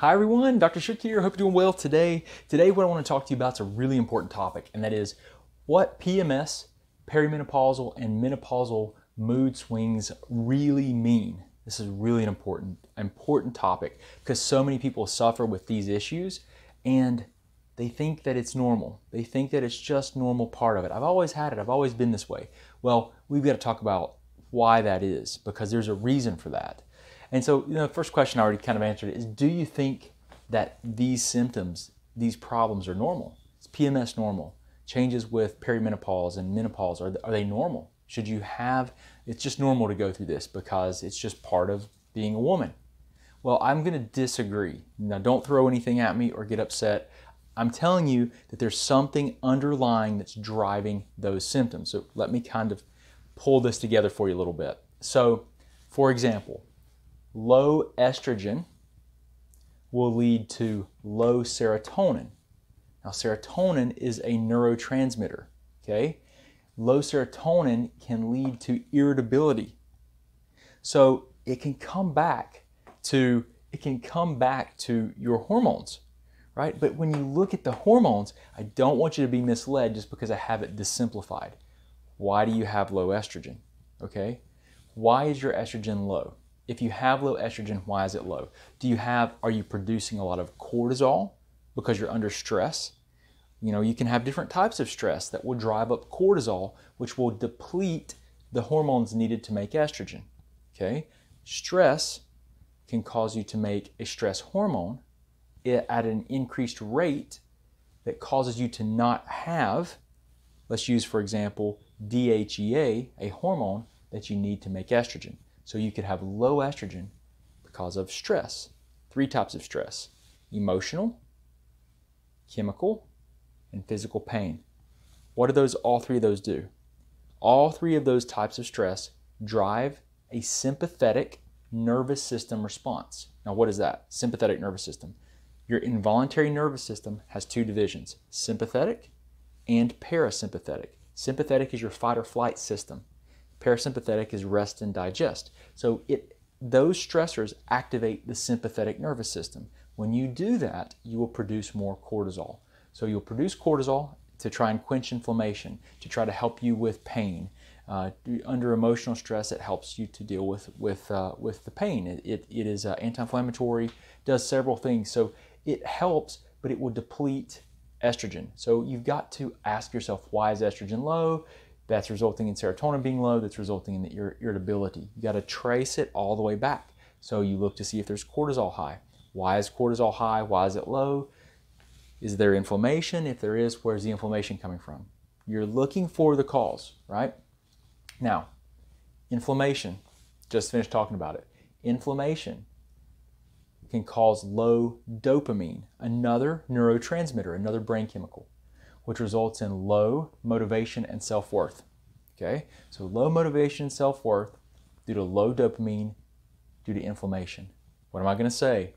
Hi everyone, Dr. Shook here. Hope you're doing well today. Today what I want to talk to you about is a really important topic, and that is what PMS, perimenopausal, and menopausal mood swings really mean. This is really an important topic because so many people suffer with these issues and they think that it's normal. They think that it's just normal part of it. I've always had it. I've always been this way. Well, we've got to talk about why that is, because there's a reason for that. And so, the first question I already kind of answered is, do you think that these symptoms, these problems are normal? Is PMS normal? Changes with perimenopause and menopause, are they normal? Should you have, it's just normal to go through this because it's just part of being a woman. Well, I'm going to disagree. Now, don't throw anything at me or get upset. I'm telling you that there's something underlying that's driving those symptoms. So let me kind of pull this together for you a little bit. So, for example, low estrogen will lead to low serotonin. Now, serotonin is a neurotransmitter, okay? Low serotonin can lead to irritability. So it can come back to your hormones, right? But when you look at the hormones, I don't want you to be misled just because I have it dissimplified. Why do you have low estrogen, okay? Why is your estrogen low? If you have low estrogen, why is it low? Are you producing a lot of cortisol because you're under stress? You can have different types of stress that will drive up cortisol, which will deplete the hormones needed to make estrogen, okay? Stress can cause you to make a stress hormone at an increased rate that causes you to not have, let's use, for example, DHEA, a hormone that you need to make estrogen. So you could have low estrogen because of stress. 3 types of stress: emotional, chemical, and physical pain. What do all 3 of those do? All 3 of those types of stress drive a sympathetic nervous system response. Now, what is that? Sympathetic nervous system. Your involuntary nervous system has 2 divisions: sympathetic and parasympathetic. Sympathetic is your fight or flight system. Parasympathetic is rest and digest. So those stressors activate the sympathetic nervous system. When you do that, you will produce more cortisol. So you'll produce cortisol to try and quench inflammation, to try to help you with pain. Under emotional stress, it helps you to deal with the pain. It is anti-inflammatory, does several things. So it helps, but it will deplete estrogen. So you've got to ask yourself, why is estrogen low? That's resulting in serotonin being low. That's resulting in the irritability. You got to trace it all the way back. So you look to see if there's cortisol high. Why is cortisol high? Why is it low? Is there inflammation? If there is, where's the inflammation coming from? You're looking for the cause, right? Now, inflammation, just finished talking about it. Inflammation can cause low dopamine, another neurotransmitter, another brain chemical, which results in low motivation and self-worth, okay? So low motivation and self-worth due to low dopamine, due to inflammation. What am I going to say?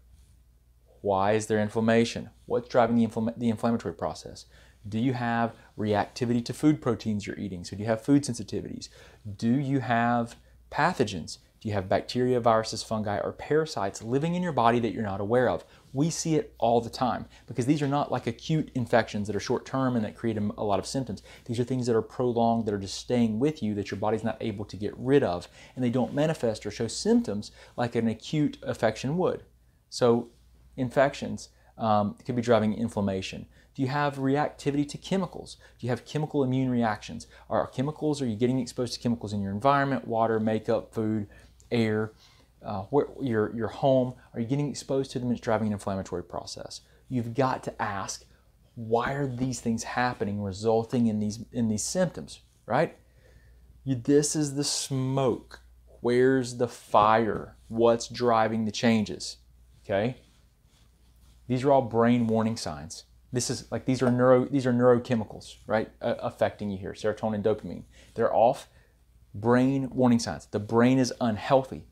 Why is there inflammation? What's driving the inflammatory process? Do you have reactivity to food proteins you're eating? So do you have food sensitivities? Do you have pathogens? Do you have bacteria, viruses, fungi, or parasites living in your body that you're not aware of? We see it all the time because these are not like acute infections that are short-term and that create a lot of symptoms. These are things that are prolonged, that are just staying with you, that your body's not able to get rid of, and they don't manifest or show symptoms like an acute affection would. So infections could be driving inflammation. Do you have reactivity to chemicals? Do you have chemical immune reactions? Are you getting exposed to chemicals in your environment, water, makeup, food, air, your home? Are you getting exposed to them? It's driving an inflammatory process. You've got to ask, why are these things happening, resulting in these symptoms, right? This is the smoke. Where's the fire? What's driving the changes? Okay? These are all brain warning signs. These are neurochemicals, right? Affecting you here, serotonin, dopamine. They're off. Brain warning signs. The brain is unhealthy.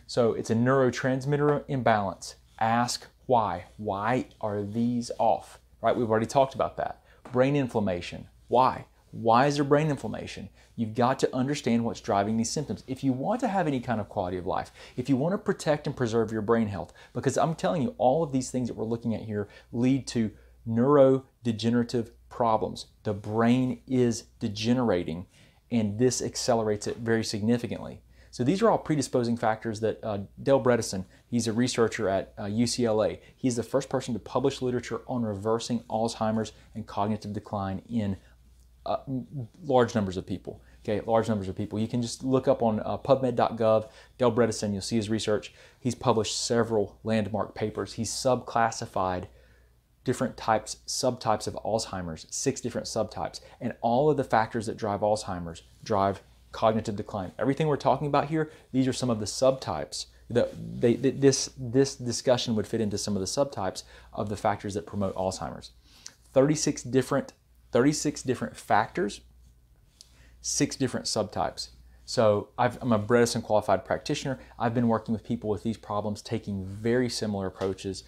So it's a neurotransmitter imbalance. Ask why. Why are these off? Right? We've already talked about that. Brain inflammation. Why? Why is there brain inflammation? You've got to understand what's driving these symptoms. If you want to have any kind of quality of life, if you want to protect and preserve your brain health, because I'm telling you, all of these things that we're looking at here lead to neurodegenerative problems. The brain is degenerating, and this accelerates it very significantly. So these are all predisposing factors that Dale Bredesen, he's a researcher at UCLA. He's the first person to publish literature on reversing Alzheimer's and cognitive decline in large numbers of people. Okay, large numbers of people. You can just look up on PubMed.gov, Dale Bredesen, you'll see his research. He's published several landmark papers. He's subclassified different subtypes of Alzheimer's, 6 different subtypes, and all of the factors that drive Alzheimer's drive cognitive decline. Everything we're talking about here, these are some of the subtypes. This discussion would fit into some of the subtypes of the factors that promote Alzheimer's. 36 different factors, 6 different subtypes. So I'm a Bredesen qualified practitioner. I've been working with people with these problems, taking very similar approaches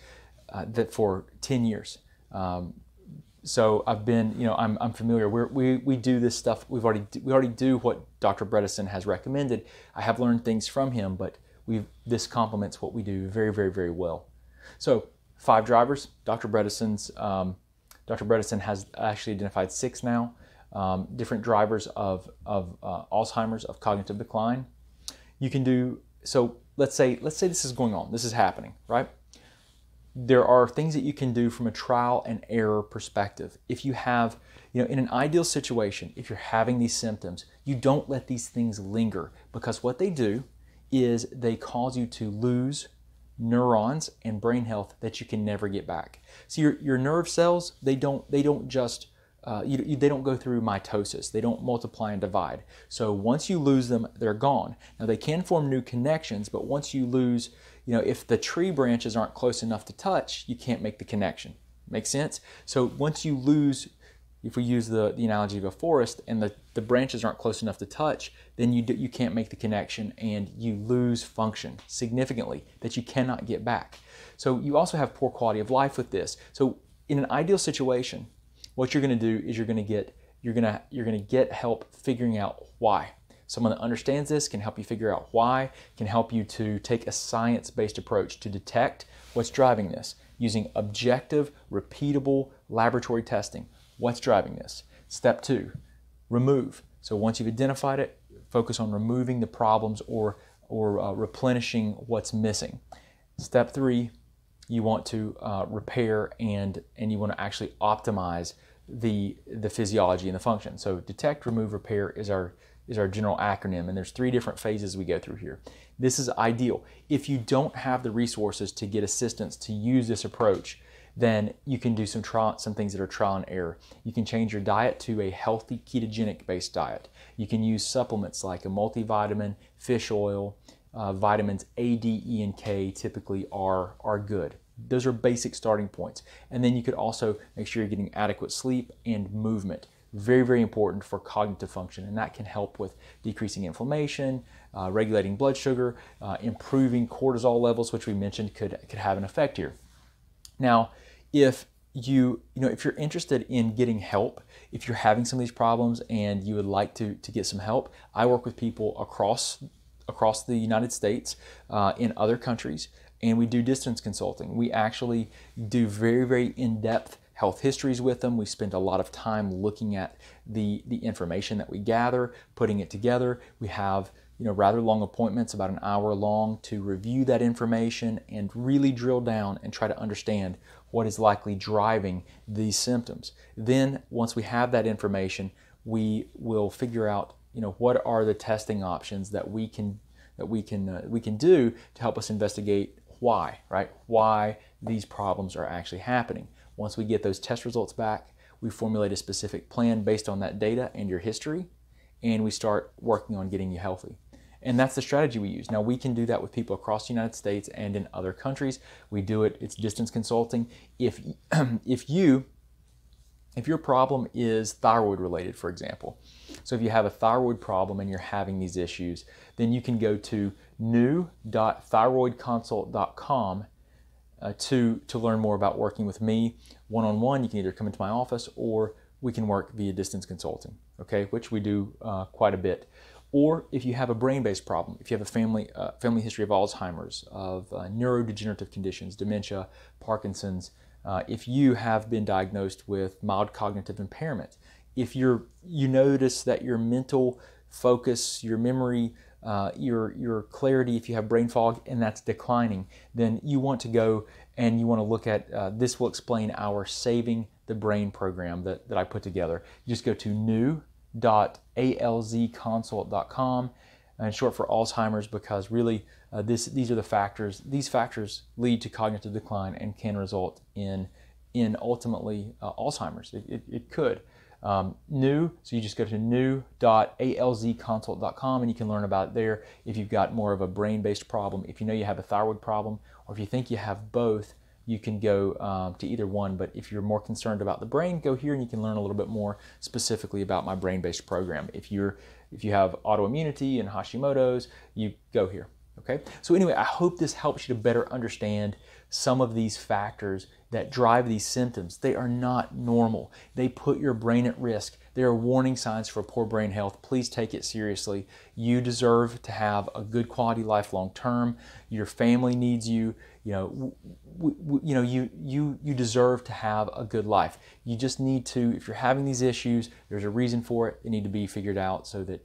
for 10 years. So I've been, I'm familiar. We do this stuff. We already do what Dr. Bredesen has recommended. I have learned things from him, but this complements what we do very, very, very well. So 5 drivers. Dr. Bredesen has actually identified 6 now, different drivers of Alzheimer's, of cognitive decline. You can do so. Let's say this is going on. This is happening, right? There are things that you can do from a trial and error perspective. If you have, in an ideal situation, if you're having these symptoms, you don't let these things linger, because what they do is they cause you to lose neurons and brain health that you can never get back. So your nerve cells, they don't just they don't go through mitosis. They don't multiply and divide. So once you lose them, they're gone. Now they can form new connections, but once you lose, if the tree branches aren't close enough to touch, you can't make the connection. Make sense? So once you lose, if we use the analogy of a forest and the branches aren't close enough to touch, then you can't make the connection and you lose function significantly that you cannot get back. So you also have poor quality of life with this. So in an ideal situation, what you're going to do is you're going to get help figuring out why. Someone that understands this can help you figure out why, can help you to take a science-based approach to detect what's driving this using objective, repeatable laboratory testing. What's driving this? Step 2, remove. So once you've identified it, focus on removing the problems or replenishing what's missing. Step 3, you want to repair and you want to actually optimize the physiology and the function. So detect, remove, repair is our general acronym, and there's 3 different phases we go through here. This is ideal. If you don't have the resources to get assistance to use this approach, then you can do some things that are trial and error. You can change your diet to a healthy ketogenic based diet. You can use supplements like a multivitamin, fish oil, vitamins A, D, E, and K typically are good. Those are basic starting points. And then you could also make sure you're getting adequate sleep and movement. Very, very important for cognitive function, and that can help with decreasing inflammation, regulating blood sugar, improving cortisol levels, which we mentioned could have an effect here. Now, if you're interested in getting help, if you're having some of these problems and you would like to get some help, I work with people across the United States, in other countries, and we do distance consulting. We actually do very, very in-depth health histories with them. We spend a lot of time looking at the information that we gather, putting it together. We have rather long appointments, about an hour long, to review that information and really drill down and try to understand what is likely driving these symptoms. Then once we have that information, we will figure out what are the testing options that we can do to help us investigate why these problems are actually happening. Once we get those test results back, we formulate a specific plan based on that data and your history, and we start working on getting you healthy. And that's the strategy we use. Now, we can do that with people across the United States and in other countries. We do it, it's distance consulting. If your problem is thyroid related, for example, so if you have a thyroid problem and you're having these issues, then you can go to new.thyroidconsult.com to learn more about working with me one-on-one. You can either come into my office or we can work via distance consulting. okay, which we do quite a bit. Or if you have a brain-based problem, if you have a family history of Alzheimer's, of neurodegenerative conditions, dementia, Parkinson's, if you have been diagnosed with mild cognitive impairment, if you notice that your mental focus, your memory, your clarity, if you have brain fog and that's declining, then you want to go and you want to look at, this will explain our Saving the Brain program that I put together. You just go to new.alzconsult.com, and short for Alzheimer's, because really these are the factors. These factors lead to cognitive decline and can result in ultimately Alzheimer's. It could. New, so you just go to new.alzconsult.com and you can learn about it there if you've got more of a brain-based problem. If you know you have a thyroid problem, or if you think you have both, you can go to either one. But if you're more concerned about the brain, go here and you can learn a little bit more specifically about my brain-based program. If you have autoimmunity and Hashimoto's, you go here. Okay? So anyway, I hope this helps you to better understand some of these factors that drive these symptoms. They are not normal. They put your brain at risk. They are warning signs for poor brain health. Please take it seriously. You deserve to have a good quality life long term. Your family needs you. You deserve to have a good life. You just need to, if you're having these issues, there's a reason for it. They need to be figured out so that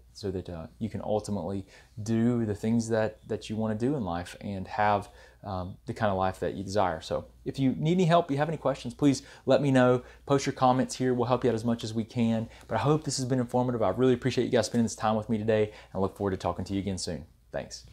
you can ultimately do the things that you want to do in life and have the kind of life that you desire. So if you need any help, you have any questions, please let me know. Post your comments here. We'll help you out as much as we can. But I hope this has been informative. I really appreciate you guys spending this time with me today, and I look forward to talking to you again soon. Thanks.